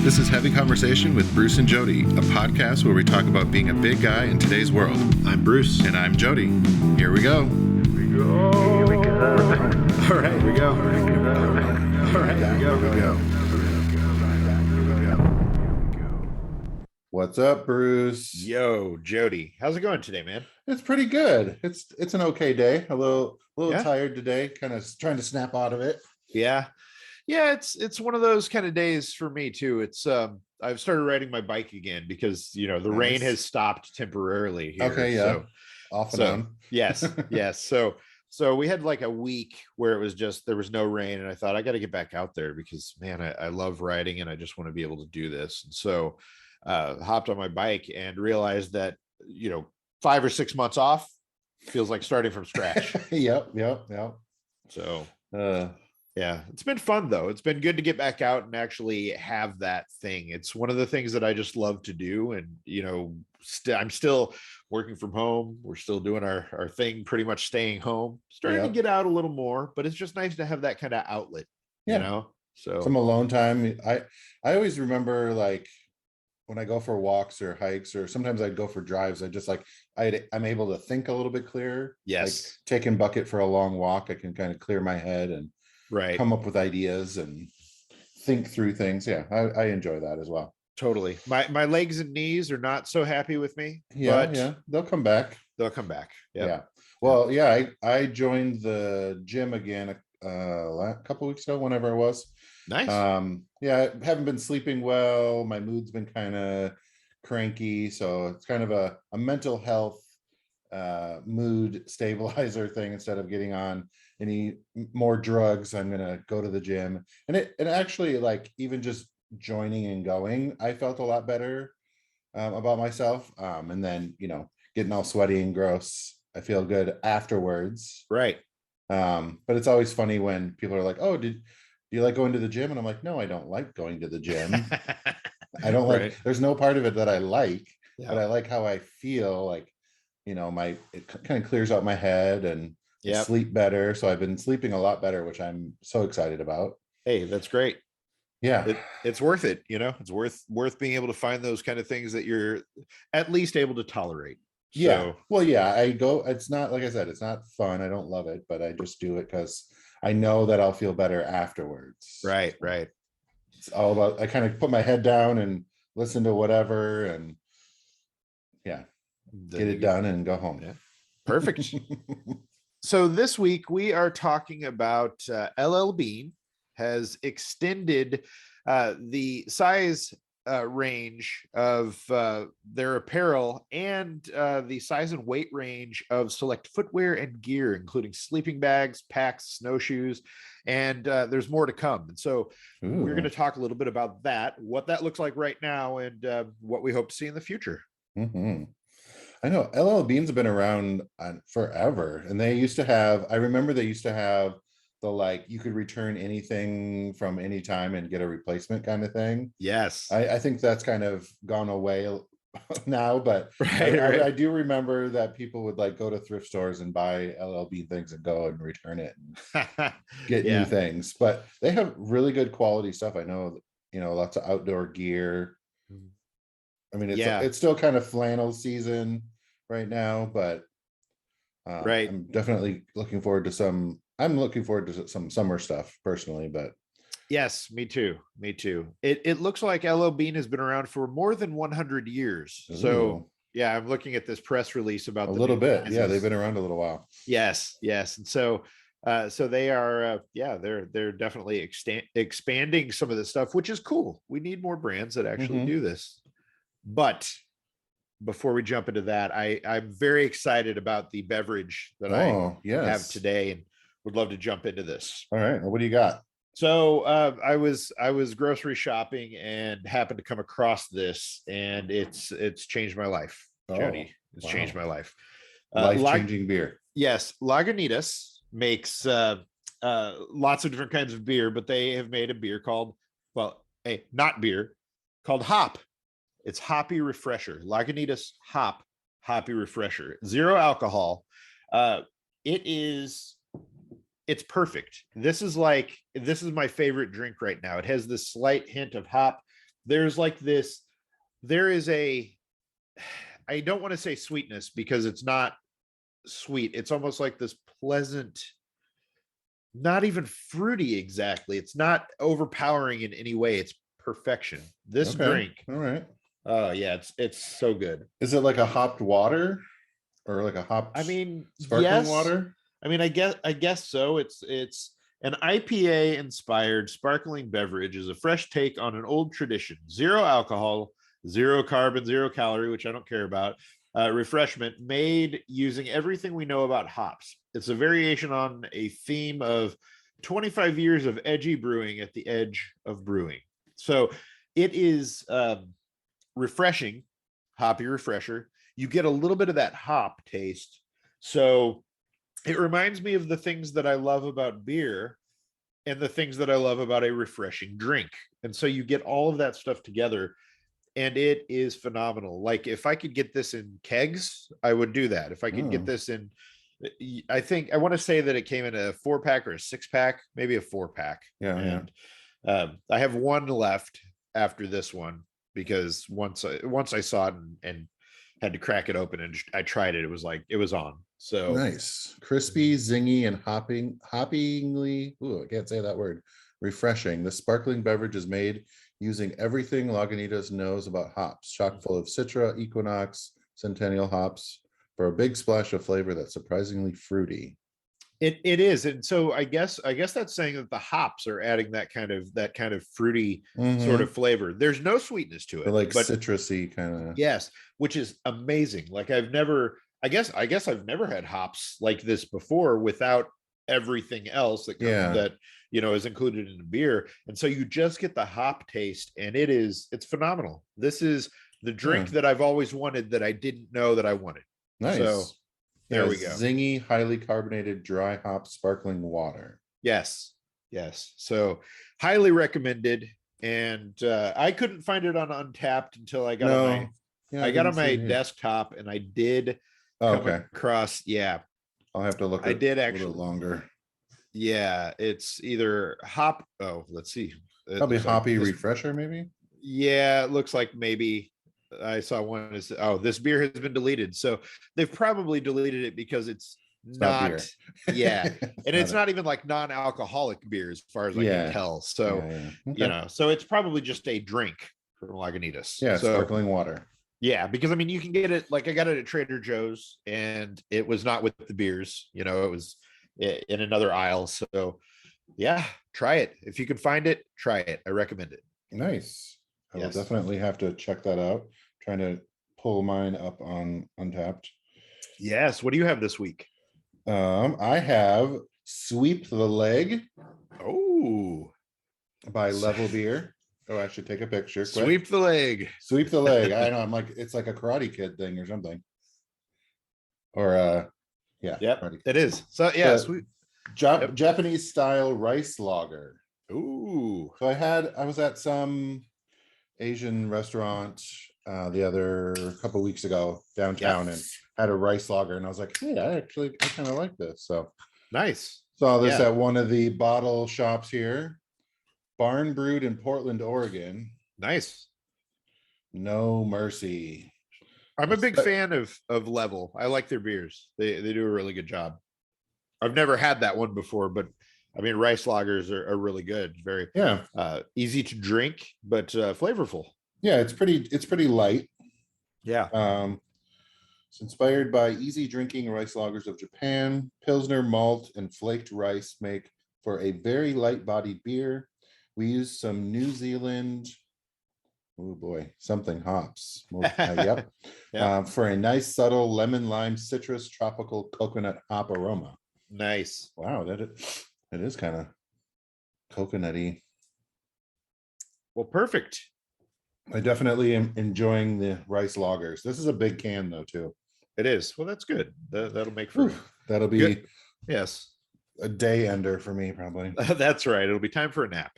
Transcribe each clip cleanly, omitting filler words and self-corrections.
This is Heavy Conversation with Bruce and Jody, a podcast where we talk about being a big guy in today's world. I'm Bruce. And I'm Jody. Here we go. Here we go. All right, here we go. All right, here we go. What's up, Bruce? Yo, Jody. How's it going today, man? It's pretty good. It's an okay day. A little Yeah. tired today, kind of trying to snap out of it. Yeah. It's one of those kind of days for me too. It's I've started riding my bike again because the rain has stopped temporarily here. Okay, yeah. So, Off and on. yes. So we had like a week where it was just there was no rain, and I thought I got to get back out there because man, I love riding and I just want to be able to do this. And so hopped on my bike and realized that 5 or 6 months off feels like starting from scratch. Yep. So yeah, it's been fun though. It's been good to get back out and actually have that thing. It's one of the things that I just love to do. And, I'm still working from home. We're still doing our thing, pretty much staying home, starting to get out a little more, but it's just nice to have that kind of outlet, so some alone time. I always remember like when I go for walks or hikes, or sometimes I'd go for drives, I'm able to think a little bit clearer. Yes. Like taking Bucket for a long walk, I can kind of clear my head and come up with ideas and think through things. Yeah, I enjoy that as well. Totally. My legs and knees are not so happy with me. Yeah, they'll come back. Yeah. Well, yeah, I joined the gym again a couple weeks ago, whenever it was. Nice. I haven't been sleeping well. My mood's been kind of cranky, so it's kind of a mental health mood stabilizer thing. Instead of getting on any more drugs, I'm gonna go to the gym, and it actually, like, even just joining and going, I felt a lot better about myself, and then getting all sweaty and gross, I feel good afterwards. Right. But it's always funny when people are like, oh, do you like going to the gym? And I'm like, no, I don't like going to the gym. I don't like, there's no part of it that I like, but I like how I feel. Like, it kind of clears out my head and sleep better. So I've been sleeping a lot better, which I'm so excited about. Hey, that's great. Yeah. It's worth it. It's worth being able to find those kind of things that you're at least able to tolerate. Yeah. Well, yeah, I go, it's not, like I said, it's not fun. I don't love it, but I just do it because I know that I'll feel better afterwards. Right. It's all about, I kind of put my head down and listen to whatever and get it done and go home. Yeah. Perfect. So this week we are talking about L.L.Bean has extended the size range of their apparel and the size and weight range of select footwear and gear, including sleeping bags, packs, snowshoes, and there's more to come. And so we're going to talk a little bit about that, what that looks like right now, and what we hope to see in the future. Mm-hmm. I know L.L.Bean's been around forever, and I remember they used to have the, like, you could return anything from any time and get a replacement kind of thing. Yes. I think that's kind of gone away now, but I do remember that people would like go to thrift stores and buy L.L.Bean things and go and return it and get new things. But they have really good quality stuff. I know, lots of outdoor gear. I mean, it's still kind of flannel season right now, but I'm definitely looking forward to some. I'm looking forward to some summer stuff personally, but yes, me too. It looks like L.L.Bean has been around for more than 100 years. Ooh. So yeah, I'm looking at this press release about a little bit. Yeah, they've been around a little while. Yes, and so they are they're definitely expanding some of this stuff, which is cool. We need more brands that actually do this. But before we jump into that, I'm very excited about the beverage that I have today, and would love to jump into this. All right. Well, what do you got? So I was grocery shopping and happened to come across this, and it's changed my life, Jody. It's changed my life. Life-changing beer. Yes, Lagunitas makes lots of different kinds of beer, but they have made a beer called called Hop. It's Hoppy Refresher. Lagunitas Hoppy Refresher. 0 alcohol. It's perfect. This is my favorite drink right now. It has this slight hint of hop there's like this, there is a, I don't want to say sweetness because it's not sweet. It's almost like this pleasant, not even fruity exactly. It's not overpowering in any way. It's perfection. This Okay. drink. All right. Oh yeah, it's so good. Is it like a hopped water or like a hopped I mean, sparkling yes. water? I mean, I guess so. It's an IPA inspired sparkling beverage is a fresh take on an old tradition. Zero alcohol, zero carbon, zero calorie, which I don't care about. Refreshment made using everything we know about hops. It's a variation on a theme of 25 years of edgy brewing at the edge of brewing. So it is refreshing, hoppy refresher. You get a little bit of that hop taste. So it reminds me of the things that I love about beer and the things that I love about a refreshing drink. And so you get all of that stuff together and it is phenomenal. Like if I could get this in kegs, I would do that. If I could get this in, I think I want to say that it came in a 4-pack or a 6-pack, maybe a 4-pack. Yeah. And I have one left after this one because once I saw it and had to crack it open and I tried it, it was like it was on. So Nice, crispy, zingy, and hoppingly. Ooh, I can't say that word. Refreshing. The sparkling beverage is made using everything Lagunitas knows about hops, chock full of Citra, Equinox, Centennial hops for a big splash of flavor that's surprisingly fruity. It is, and so I guess that's saying that the hops are adding that kind of fruity sort of flavor. There's no sweetness to it, Like but citrusy kind of. yes, which is amazing. Like I guess I've never had hops like this before without everything else that that is included in a beer. And so you just get the hop taste and it's phenomenal. This is the drink that I've always wanted that I didn't know that I wanted. Nice. So there we go. Zingy, highly carbonated, dry hop sparkling water. Yes. So highly recommended. And I couldn't find it on Untapped until I got on my desktop and I did come across. Yeah. I'll have to look I did actually a little longer. Yeah, it's either hop. Oh, let's see. Probably hoppy refresher, maybe. Yeah, it looks like maybe I saw one is this beer has been deleted. So they've probably deleted it because it's not beer. Yeah. And it's not even like non-alcoholic beer as far as I can tell. So so it's probably just a drink from Lagunitas. Yeah, so, sparkling water. Yeah, because I mean you can get it like I got it at Trader Joe's and it was not with the beers, it was in another aisle. So yeah, try it. If you can find it, try it. I recommend it. Nice. I will definitely have to check that out. Trying to pull mine up on Untapped. Yes. What do you have this week? I have Sweep the Leg. Oh, by Level Beer. Oh, I should take a picture. Quick. Sweep the leg. Sweep the leg. I know. I'm like, it's like a Karate Kid thing or something. Or it is. So yeah, sweet. Japanese style rice lager. Ooh. So I was at some Asian restaurant a couple weeks ago downtown and had a rice lager, and I was like, hey, I kind of like this. So nice. Saw this at one of the bottle shops here. Barn brewed in Portland, Oregon. Nice. No mercy. I'm a big fan of Level. I like their beers. They do a really good job. I've never had that one before, but I mean, rice lagers are really good. Very easy to drink, but flavorful. Yeah, it's pretty light. Yeah. It's inspired by easy drinking rice lagers of Japan. Pilsner malt and flaked rice make for a very light-bodied beer. We use some New Zealand, something hops. For a nice, subtle lemon, lime, citrus, tropical coconut hop aroma. Nice. Wow, it is kind of coconutty. Well, perfect. I definitely am enjoying the rice lagers. This is a big can though, too. It is. Well, that's good. That'll make for that'll be good. Yes, a day ender for me probably. That's right. It'll be time for a nap.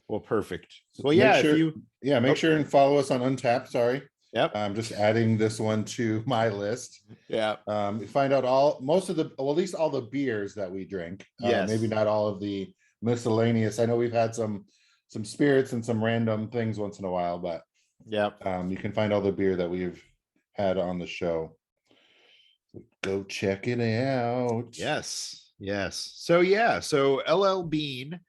Well, perfect. Well, make sure and follow us on Untapped. Sorry. Yep. I'm just adding this one to my list. Yeah. Find out at least all the beers that we drink. Yes. Maybe not all of the miscellaneous. I know we've had some some spirits and some random things once in a while, but yeah, you can find all the beer that we've had on the show. Go check it out. yes. So L.L.Bean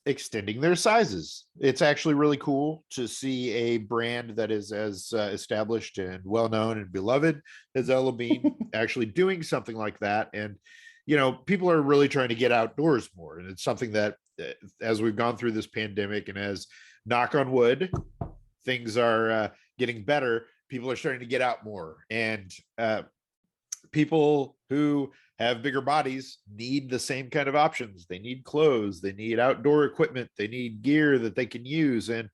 extending their sizes. It's actually really cool to see a brand that is as established and well known and beloved as L.L.Bean actually doing something like that. And people are really trying to get outdoors more, and it's something that as we've gone through this pandemic, and as, knock on wood, things are getting better, people are starting to get out more, and people who have bigger bodies need the same kind of options. They need clothes, they need outdoor equipment, they need gear that they can use, and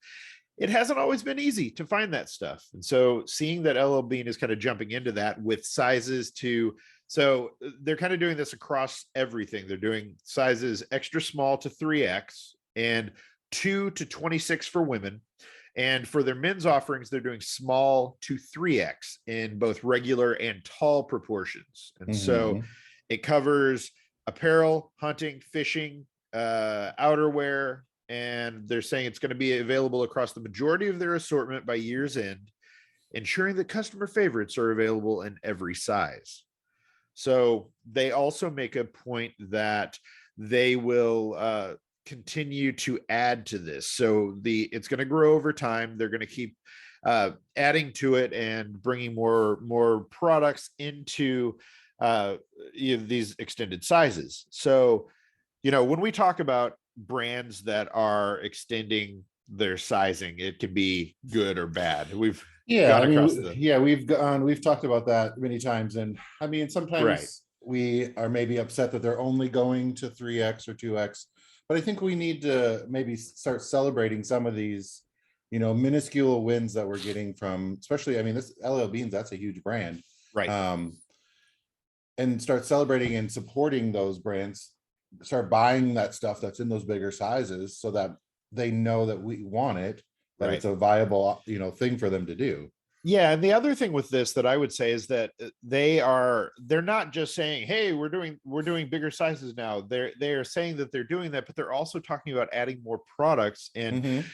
it hasn't always been easy to find that stuff. And so seeing that L.L.Bean is kind of jumping into that with sizes so they're kind of doing this across everything. They're doing sizes extra small to 3X and 2 to 26 for women. And for their men's offerings, they're doing small to 3X in both regular and tall proportions. And so it covers apparel, hunting, fishing, outerwear, and they're saying it's going to be available across the majority of their assortment by year's end, ensuring that customer favorites are available in every size. So they also make a point that they will continue to add to this. So it's going to grow over time. They're going to keep adding to it and bringing more products into these extended sizes. So, when we talk about brands that are extending their sizing, it can be good or bad. We've we've talked about that many times, and I mean, sometimes we are maybe upset that they're only going to 3X or 2X, but I think we need to maybe start celebrating some of these, minuscule wins that we're getting from, especially, I mean, this L.L.Beans, that's a huge brand, right? And start celebrating and supporting those brands, start buying that stuff that's in those bigger sizes so that they know that we want it, that it's a viable, thing for them to do. Yeah. And the other thing with this that I would say is that they're not just saying, hey, we're doing bigger sizes now. They're saying that they're doing that, but they're also talking about adding more products, and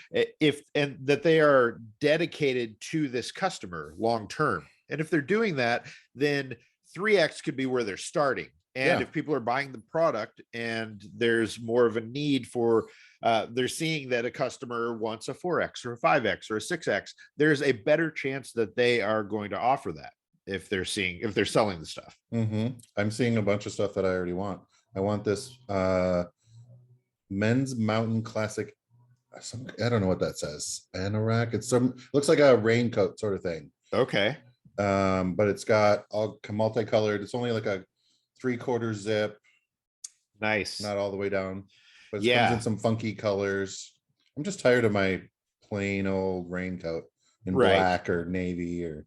and that they are dedicated to this customer long term. And if they're doing that, then 3X could be where they're starting. And if people are buying the product and there's more of a need for, they're seeing that a customer wants a 4X or a 5X or a 6X, there's a better chance that they are going to offer that if they're selling the stuff. I'm seeing a bunch of stuff that I already want. I want this men's mountain classic. I don't know what that says. Anorak. Looks like a raincoat sort of thing. Okay. But it's got all multicolored. It's only like a 3/4 zip. Nice. Not all the way down, but it comes in some funky colors. I'm just tired of my plain old raincoat in black or navy or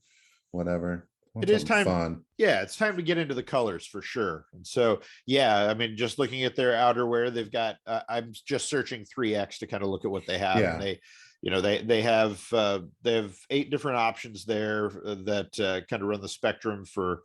whatever. It is time. Fun. Yeah, it's time to get into the colors for sure. And so, I mean, just looking at their outerwear, they've got. I'm just searching 3X to kind of look at what they have. Yeah. And they have 8 different options there that kind of run the spectrum for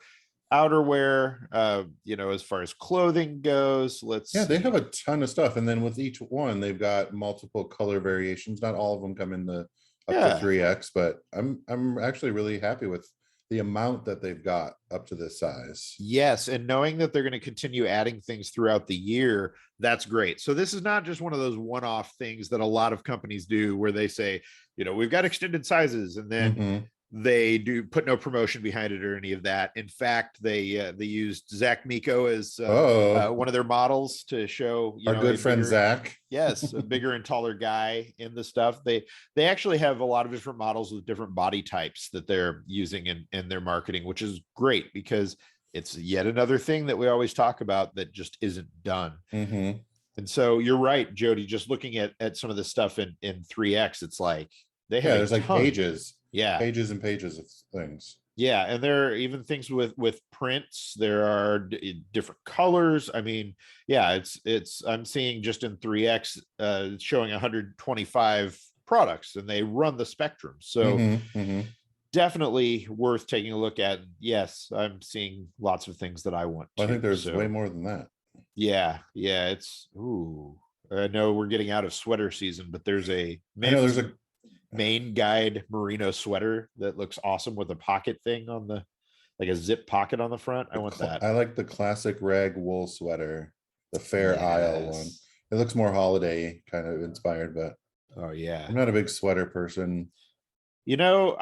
outerwear, as far as clothing goes. They have a ton of stuff, and then with each one they've got multiple color variations. Not all of them come in up to 3X, but I'm actually really happy with the amount that they've got up to this size. Yes, and knowing that they're going to continue adding things throughout the year, that's great. So this is not just one of those one-off things that a lot of companies do where they say, we've got extended sizes, and then they do put no promotion behind it or any of that. In fact, they used Zach Miko as one of their models to show our good friend Zach. Yes, a bigger and taller guy in the stuff. They actually have a lot of different models with different body types that they're using in their marketing, which is great because it's yet another thing that we always talk about that just isn't done. And so you're right, Jody, just looking at some of the stuff in 3X, it's like they have there's like pages. Yeah, pages and pages of things. Yeah, and there are even things with prints. There are different colors. I mean, it's I'm seeing just in 3X showing 125 products, and they run the spectrum. So definitely worth taking a look at. Yes, I'm seeing lots of things that I want. I think there's way more than that. Yeah, it's I know we're getting out of sweater season, but there's a I know there's a Main Guide merino sweater that looks awesome with a pocket thing on the, like a zip pocket on the front. I want that. I like the classic rag wool sweater, the Fair Isle one. Yes. It looks more holiday kind of inspired, but Oh yeah. I'm not a big sweater person. You know,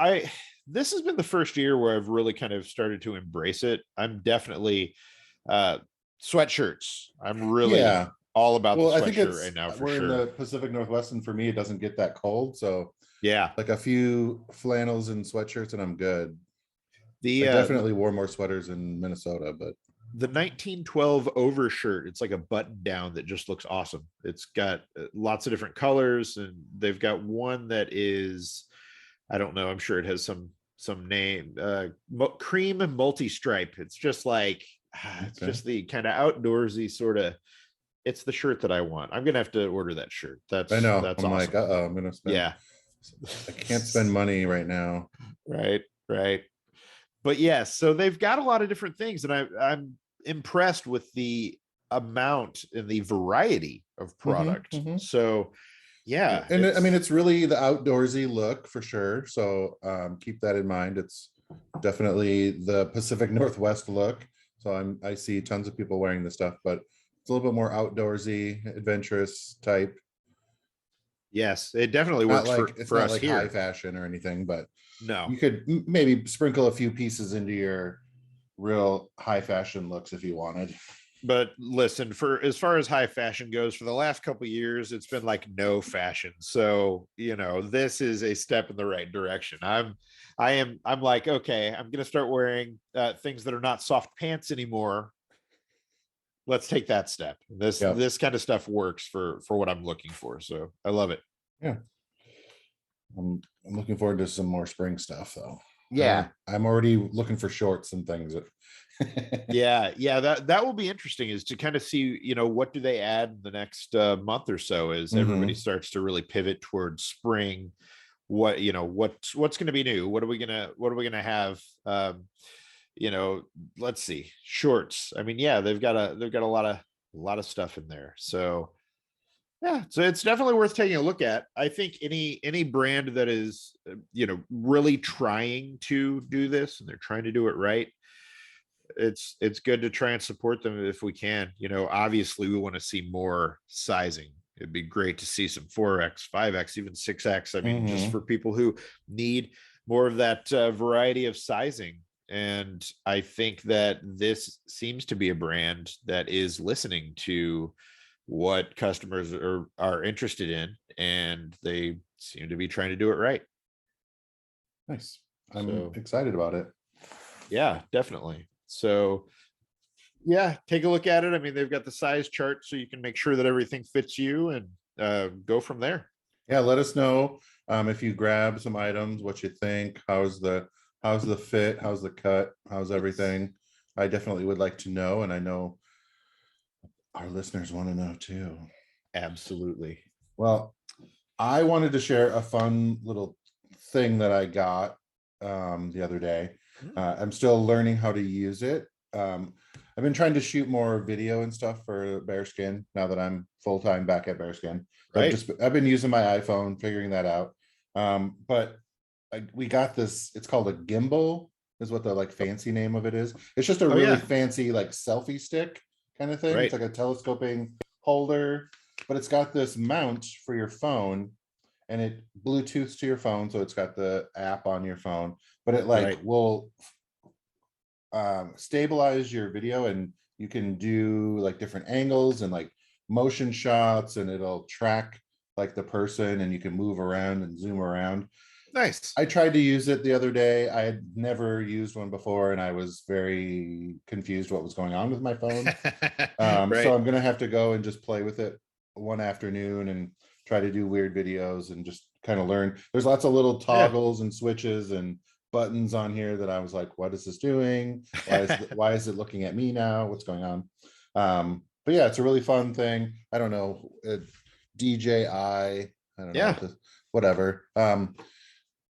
this has been the first year where I've really kind of started to embrace it. I'm definitely uh sweatshirts. I'm really Yeah. all about the Well, I think sweatshirt it's right now for we're in sure. the Pacific Northwest, and for me, it doesn't get that cold. So Yeah. like a few flannels and sweatshirts, and I'm good. I The definitely wore more sweaters in Minnesota, but the 1912 overshirt, it's like a button down that just looks awesome. It's got lots of different colors, and they've got one that is, I don't know, I'm sure it has some name, cream multi-stripe. It's just like it's okay. just the kind of outdoorsy sort of, it's the shirt that I want. I'm gonna have to order that shirt. I know. That's I'm like, awesome. I'm gonna spend. Yeah. I can't spend money right now. Right, right. But yes, so they've got a lot of different things, and I'm impressed with the amount and the variety of product. So yeah, And I mean, it's really the outdoorsy look for sure. So keep that in mind. It's definitely the Pacific Northwest look. So I see tons of people wearing this stuff, but it's a little bit more outdoorsy, adventurous type. yes, it definitely Not works like it's for not us like high here. fashion or anything, but No, you could maybe sprinkle a few pieces into your real high fashion looks if you wanted. but listen, for as far as high fashion goes, for the last couple of years, it's been like no fashion. So this is a step in the right direction. I'm like, okay, I'm gonna start wearing things that are not soft pants anymore. Let's take that step. Yep. This kind of stuff works for what I'm looking for. So I love it. Yeah. I'm looking forward to some more spring stuff though. Yeah. I'm already looking for shorts and things. Yeah, that will be interesting, is to kind of see, what do they add in the next month or so, as everybody starts to really pivot towards spring. What's going to be new? What are we gonna have? Let's see, shorts. I mean, yeah, they've got a lot of stuff in there. So yeah, so it's definitely worth taking a look at. I think any brand that is really trying to do this, and they're trying to do it right, it's good to try and support them if we can. Obviously we want to see more sizing. It'd be great to see some 4X, 5X, even 6X. I mean, just for people who need more of that variety of sizing. And I think that this seems to be a brand that is listening to what customers are interested in, and they seem to be trying to do it right. Nice. I'm excited about it. Yeah, definitely. So yeah, take a look at it. I mean, they've got the size chart, so you can make sure that everything fits you, and go from there. Yeah, let us know if you grab some items, what you think. How's the fit? How's the cut? How's everything? I definitely would like to know, and I know our listeners want to know too. Absolutely. Well, I wanted to share a fun little thing that I got the other day. I'm still learning how to use it. I've been trying to shoot more video and stuff for Bearskin now that I'm full-time back at Bearskin. Right. I've been using my iPhone, figuring that out. But we got this, it's called a gimbal, is what the like fancy name of it is. It's just a really fancy like selfie stick kind of thing. Right. It's like a telescoping holder, but it's got this mount for your phone, and it Bluetooths to your phone, so it's got the app on your phone, but it will stabilize your video, and you can do like different angles and like motion shots, and it'll track like the person, and you can move around and zoom around. Nice. I tried to use it the other day. I had never used one before, and I was very confused what was going on with my phone. So I'm gonna have to go and just play with it one afternoon and try to do weird videos and just kind of learn. There's lots of little toggles and switches and buttons on here that I was like, what is this doing? Why is it looking at me now? What's going on? But yeah, it's a really fun thing. I don't know, DJI, I don't know, whatever.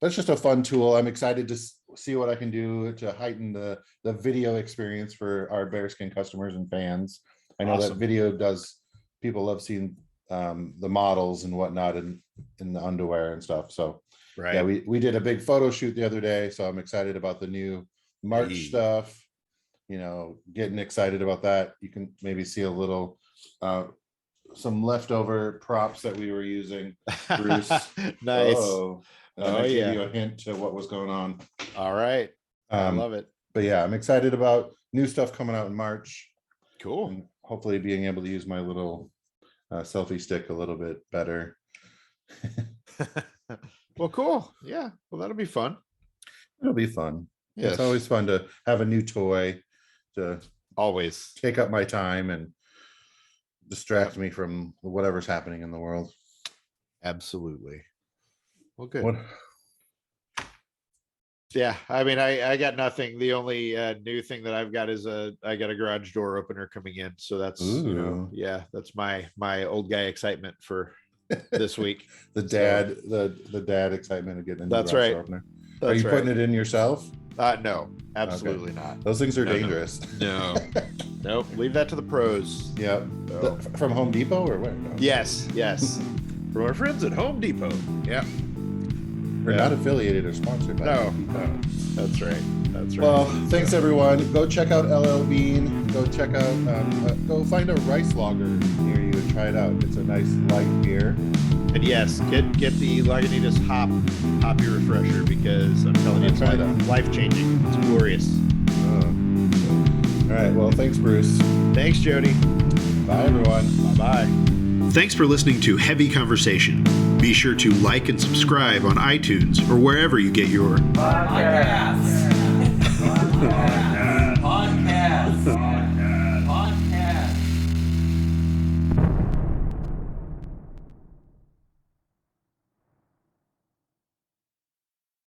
That's just a fun tool. I'm excited to see what I can do to heighten the video experience for our Bearskin customers and fans. I know that video people love seeing the models and whatnot in the underwear and stuff. So right. Yeah, we did a big photo shoot the other day, so I'm excited about the new merch stuff. Getting excited about that. You can maybe see a little some leftover props that we were using, Bruce. Nice. I gave you a hint to what was going on. All right. I love it. But yeah, I'm excited about new stuff coming out in March. Cool. And hopefully being able to use my little selfie stick a little bit better. Well, cool. Yeah. Well, that'll be fun. It'll be fun. Yes. It's always fun to have a new toy to always take up my time and distract me from whatever's happening in the world. Absolutely. Well, good. Yeah, I mean, I got nothing. The only new thing that I've got is I got a garage door opener coming in. So that's that's my old guy excitement for this week. the dad excitement of getting a new garage door opener. Are you putting it in yourself? No, absolutely not. Those things are dangerous. No. Nope. Leave that to the pros. Yep. No. From Home Depot or where? No. Yes. From our friends at Home Depot. Yep. We're not affiliated or sponsored by Home Depot. No. That's right. Well, thanks everyone. Go check out L.L.Bean. Go check out, go find a rice lager near you and try it out. It's a nice light beer. And yes, get the Lagunitas Hoppy Refresher, because I'm telling you, it's life-changing. It's glorious. All right. Well, thanks, Bruce. Thanks, Jody. Bye, everyone. Bye-bye. Thanks for listening to Heavy Conversation. Be sure to like and subscribe on iTunes or wherever you get your podcasts.